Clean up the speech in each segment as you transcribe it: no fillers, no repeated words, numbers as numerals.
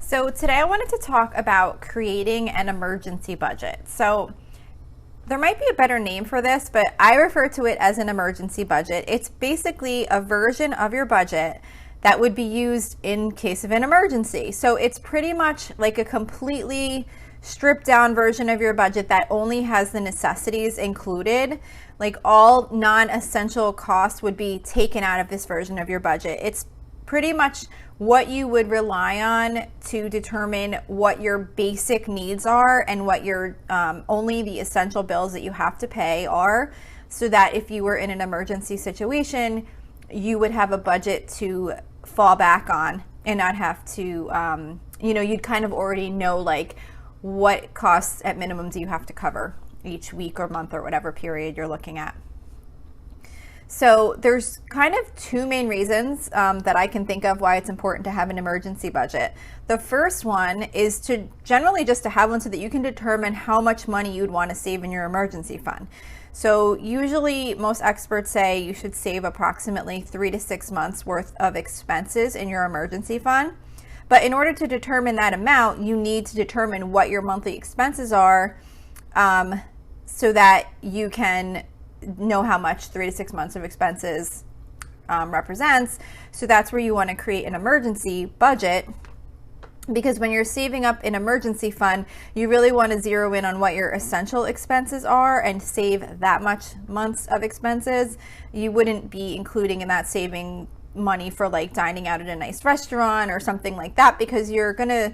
So today I wanted to talk about creating an emergency budget. So there might be a better name for this, but I refer to it as an emergency budget. It's basically a version of your budget that would be used in case of an emergency. So it's pretty much like a completely stripped down version of your budget that only has the necessities included. Like all non-essential costs would be taken out of this version of your budget. It's pretty much what you would rely on to determine what your basic needs are and what your only the essential bills that you have to pay are, so that if you were in an emergency situation, you would have a budget to fall back on and not have to, you'd kind of already know like what costs at minimum do you have to cover each week or month or whatever period you're looking at. So there's kind of two main reasons that I can think of why it's important to have an emergency budget. The first one is to generally just to have one so that you can determine how much money you'd want to save in your emergency fund. So usually most experts say you should save approximately 3 to 6 months worth of expenses in your emergency fund. But in order to determine that amount, you need to determine what your monthly expenses are so that you can know how much 3 to 6 months of expenses represents. So that's where you want to create an emergency budget, because when you're saving up an emergency fund, you really want to zero in on what your essential expenses are and save that much months of expenses. You wouldn't be including in that saving money for like dining out at a nice restaurant or something like that, because you're gonna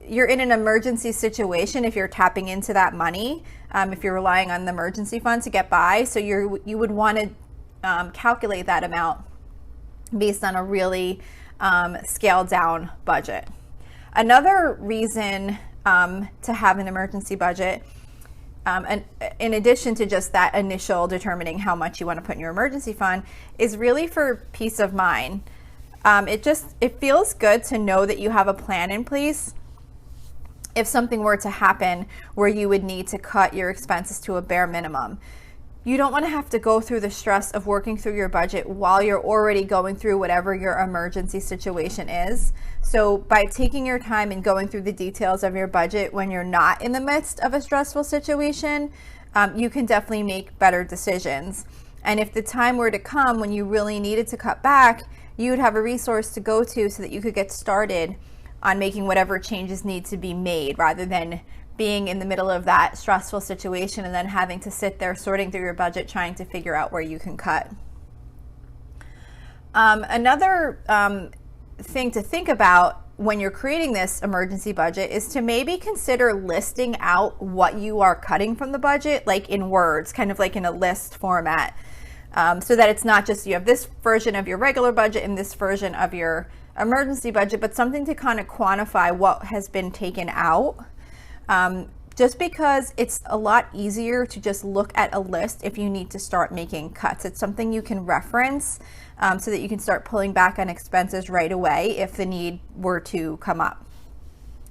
you're in an emergency situation if you're tapping into that money, if you're relying on the emergency fund to get by. So you would want to calculate that amount based on a really scaled down budget. Another reason to have an emergency budget, and in addition to just that initial determining how much you want to put in your emergency fund, is really for peace of mind. It feels good to know that you have a plan in place if something were to happen where you would need to cut your expenses to a bare minimum. You don't want to have to go through the stress of working through your budget while you're already going through whatever your emergency situation is. So by taking your time and going through the details of your budget when you're not in the midst of a stressful situation, you can definitely make better decisions. And if the time were to come when you really needed to cut back, you would have a resource to go to so that you could get started on making whatever changes need to be made, rather than being in the middle of that stressful situation and then having to sit there sorting through your budget trying to figure out where you can cut. Another thing to think about when you're creating this emergency budget is to maybe consider listing out what you are cutting from the budget, like in words, kind of like in a list format, so that it's not just you have this version of your regular budget and this version of your emergency budget, but something to kind of quantify what has been taken out. Just because it's a lot easier to just look at a list if you need to start making cuts. It's something you can reference so that you can start pulling back on expenses right away if the need were to come up.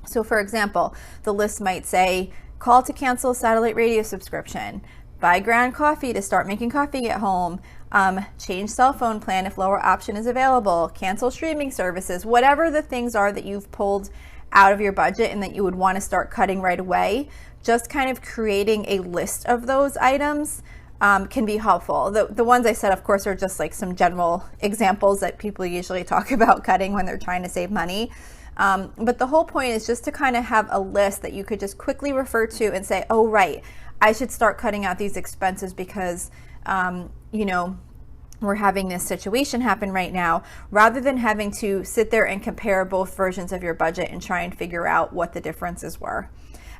So for example, the list might say, call to cancel satellite radio subscription, buy ground coffee to start making coffee at home, change cell phone plan if lower option is available, cancel streaming services, whatever the things are that you've pulled out of your budget and that you would want to start cutting right away. Just kind of creating a list of those items can be helpful. The ones I said, of course, are just like some general examples that people usually talk about cutting when they're trying to save money. But the whole point is just to kind of have a list that you could just quickly refer to and say, oh, right, I should start cutting out these expenses because, we're having this situation happen right now, rather than having to sit there and compare both versions of your budget and try and figure out what the differences were.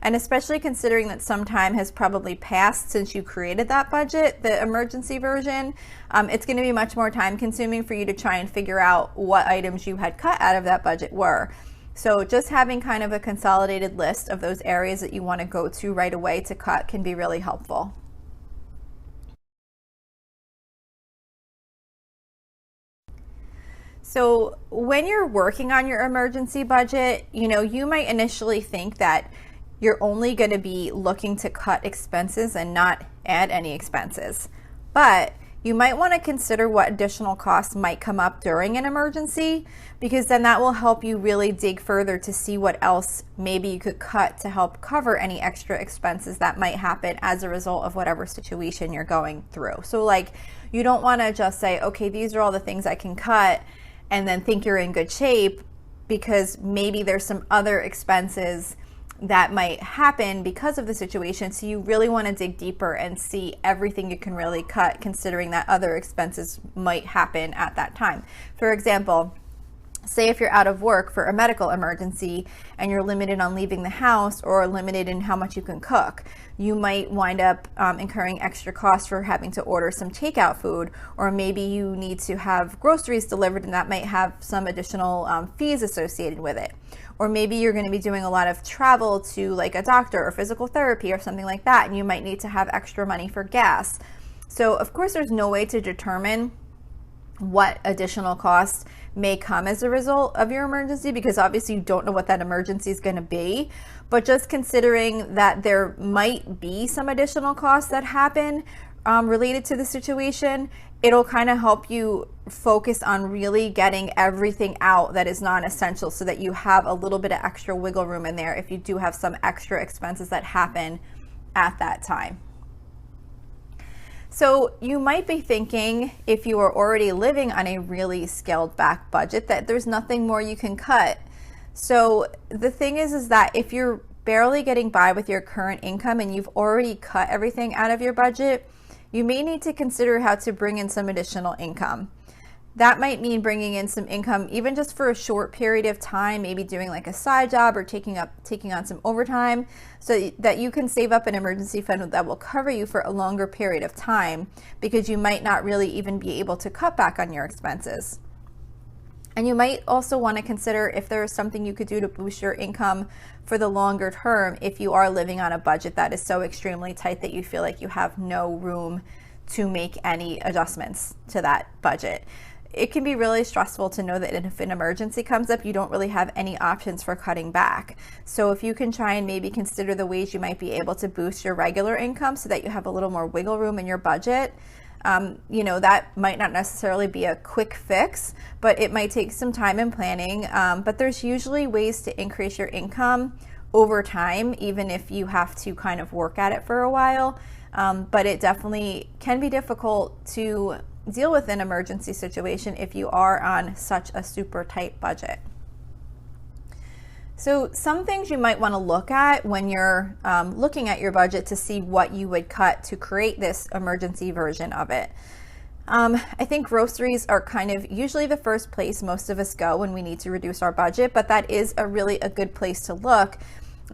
And especially considering that some time has probably passed since you created that budget, the emergency version, it's going to be much more time consuming for you to try and figure out what items you had cut out of that budget were. So just having kind of a consolidated list of those areas that you want to go to right away to cut can be really helpful. So when you're working on your emergency budget, you might initially think that you're only going to be looking to cut expenses and not add any expenses. But you might want to consider what additional costs might come up during an emergency, because then that will help you really dig further to see what else maybe you could cut to help cover any extra expenses that might happen as a result of whatever situation you're going through. So like, you don't want to just say, okay, these are all the things I can cut, and then think you're in good shape, because maybe there's some other expenses that might happen because of the situation. So you really want to dig deeper and see everything you can really cut, considering that other expenses might happen at that time. For example, say if you're out of work for a medical emergency and you're limited on leaving the house or limited in how much you can cook, you might wind up incurring extra costs for having to order some takeout food, or maybe you need to have groceries delivered and that might have some additional fees associated with it. Or maybe you're going to be doing a lot of travel to like a doctor or physical therapy or something like that, and you might need to have extra money for gas. So of course there's no way to determine what additional costs may come as a result of your emergency, because obviously you don't know what that emergency is going to be. But just considering that there might be some additional costs that happen related to the situation, it'll kind of help you focus on really getting everything out that is non-essential, so that you have a little bit of extra wiggle room in there if you do have some extra expenses that happen at that time. So you might be thinking, if you are already living on a really scaled back budget, that there's nothing more you can cut. So the thing is that if you're barely getting by with your current income and you've already cut everything out of your budget, you may need to consider how to bring in some additional income. That might mean bringing in some income even just for a short period of time, maybe doing like a side job or taking on some overtime, so that you can save up an emergency fund that will cover you for a longer period of time, because you might not really even be able to cut back on your expenses. And you might also want to consider if there is something you could do to boost your income for the longer term if you are living on a budget that is so extremely tight that you feel like you have no room to make any adjustments to that budget. It can be really stressful to know that if an emergency comes up, you don't really have any options for cutting back. So if you can try and maybe consider the ways you might be able to boost your regular income so that you have a little more wiggle room in your budget, that might not necessarily be a quick fix, but it might take some time and planning. But there's usually ways to increase your income over time, even if you have to kind of work at it for a while. But it definitely can be difficult to deal with an emergency situation if you are on such a super tight budget. So some things you might want to look at when you're looking at your budget to see what you would cut to create this emergency version of it. I think groceries are kind of usually the first place most of us go when we need to reduce our budget, but that is a good place to look,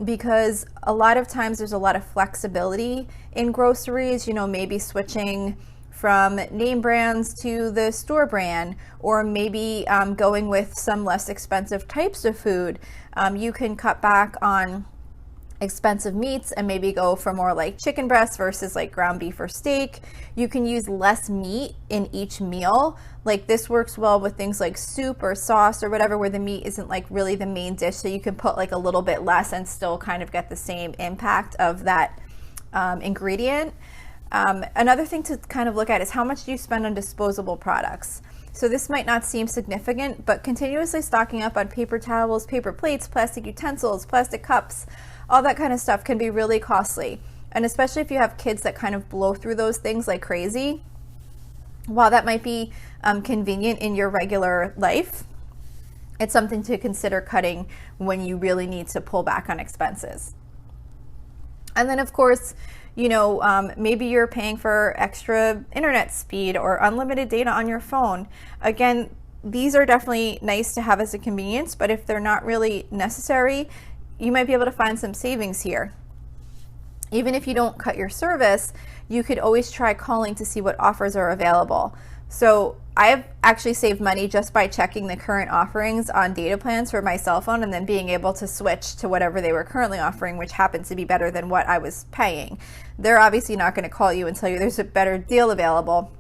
because a lot of times there's a lot of flexibility in groceries, maybe switching from name brands to the store brand, or maybe going with some less expensive types of food. You can cut back on expensive meats and maybe go for more like chicken breast versus like ground beef or steak. You can use less meat in each meal. Like this works well with things like soup or sauce or whatever, where the meat isn't like really the main dish. So you can put like a little bit less and still kind of get the same impact of that ingredient. Another thing to kind of look at is how much do you spend on disposable products. So this might not seem significant, but continuously stocking up on paper towels, paper plates, plastic utensils, plastic cups, all that kind of stuff can be really costly. And especially if you have kids that kind of blow through those things like crazy, while that might be convenient in your regular life, it's something to consider cutting when you really need to pull back on expenses. And then of course, maybe you're paying for extra internet speed or unlimited data on your phone. Again, these are definitely nice to have as a convenience, but if they're not really necessary, you might be able to find some savings here. Even if you don't cut your service, you could always try calling to see what offers are available. So I've actually saved money just by checking the current offerings on data plans for my cell phone and then being able to switch to whatever they were currently offering, which happens to be better than what I was paying. They're obviously not going to call you and tell you there's a better deal available.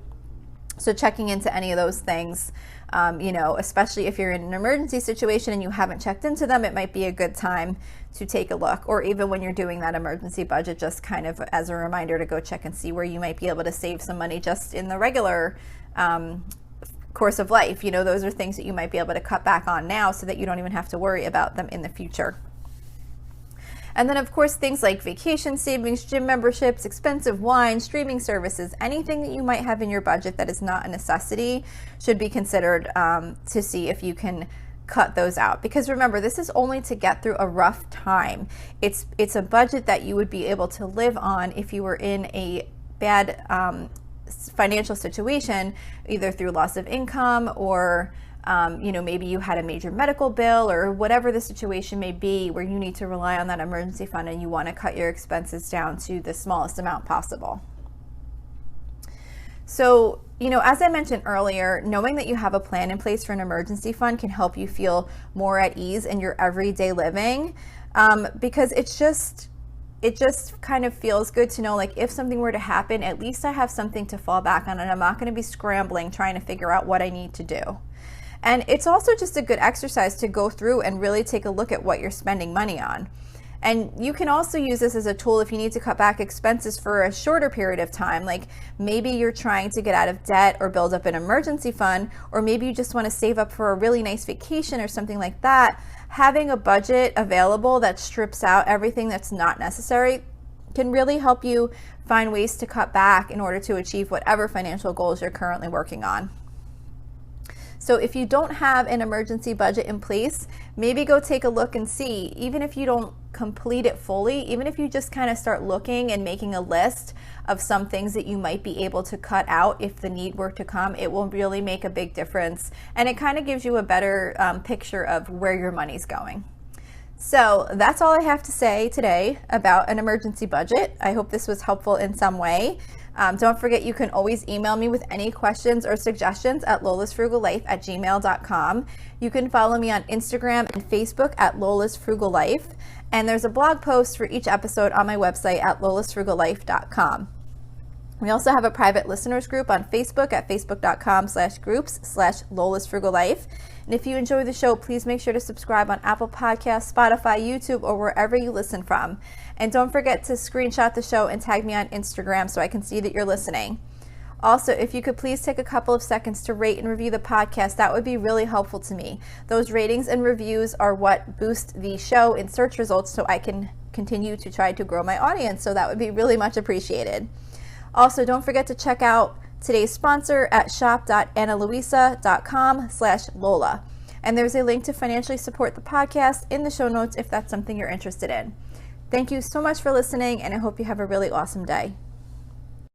So checking into any of those things Especially if you're in an emergency situation and you haven't checked into them, it might be a good time to take a look. Or even when you're doing that emergency budget, just kind of as a reminder to go check and see where you might be able to save some money just in the regular course of life. Those are things that you might be able to cut back on now so that you don't even have to worry about them in the future. And then, of course, things like vacation savings, gym memberships, expensive wine, streaming services, anything that you might have in your budget that is not a necessity should be considered to see if you can cut those out. Because remember, this is only to get through a rough time. It's a budget that you would be able to live on if you were in a bad financial situation, either through loss of income or maybe you had a major medical bill or whatever the situation may be where you need to rely on that emergency fund and you want to cut your expenses down to the smallest amount possible. So, as I mentioned earlier, knowing that you have a plan in place for an emergency fund can help you feel more at ease in your everyday living, because it just kind of feels good to know, like, if something were to happen, at least I have something to fall back on and I'm not going to be scrambling trying to figure out what I need to do. And it's also just a good exercise to go through and really take a look at what you're spending money on. And you can also use this as a tool if you need to cut back expenses for a shorter period of time. Like maybe you're trying to get out of debt or build up an emergency fund, or maybe you just want to save up for a really nice vacation or something like that. Having a budget available that strips out everything that's not necessary can really help you find ways to cut back in order to achieve whatever financial goals you're currently working on. So if you don't have an emergency budget in place, maybe go take a look and see, even if you don't complete it fully, even if you just kind of start looking and making a list of some things that you might be able to cut out if the need were to come, it will really make a big difference. And it kind of gives you a better picture of where your money's going. So that's all I have to say today about an emergency budget. I hope this was helpful in some way. Don't forget, you can always email me with any questions or suggestions at lolasfrugallife@gmail.com. You can follow me on Instagram and Facebook at lolasfrugallife. And there's a blog post for each episode on my website at lolasfrugallife.com. We also have a private listeners group on Facebook at facebook.com/groups/lolasfrugallife. And if you enjoy the show, please make sure to subscribe on Apple Podcasts, Spotify, YouTube, or wherever you listen from. And don't forget to screenshot the show and tag me on Instagram so I can see that you're listening. Also, if you could please take a couple of seconds to rate and review the podcast, that would be really helpful to me. Those ratings and reviews are what boost the show in search results so I can continue to try to grow my audience. So that would be really much appreciated. Also, don't forget to check out today's sponsor at shop.analuisa.com/Lola. And there's a link to financially support the podcast in the show notes if that's something you're interested in. Thank you so much for listening, and I hope you have a really awesome day.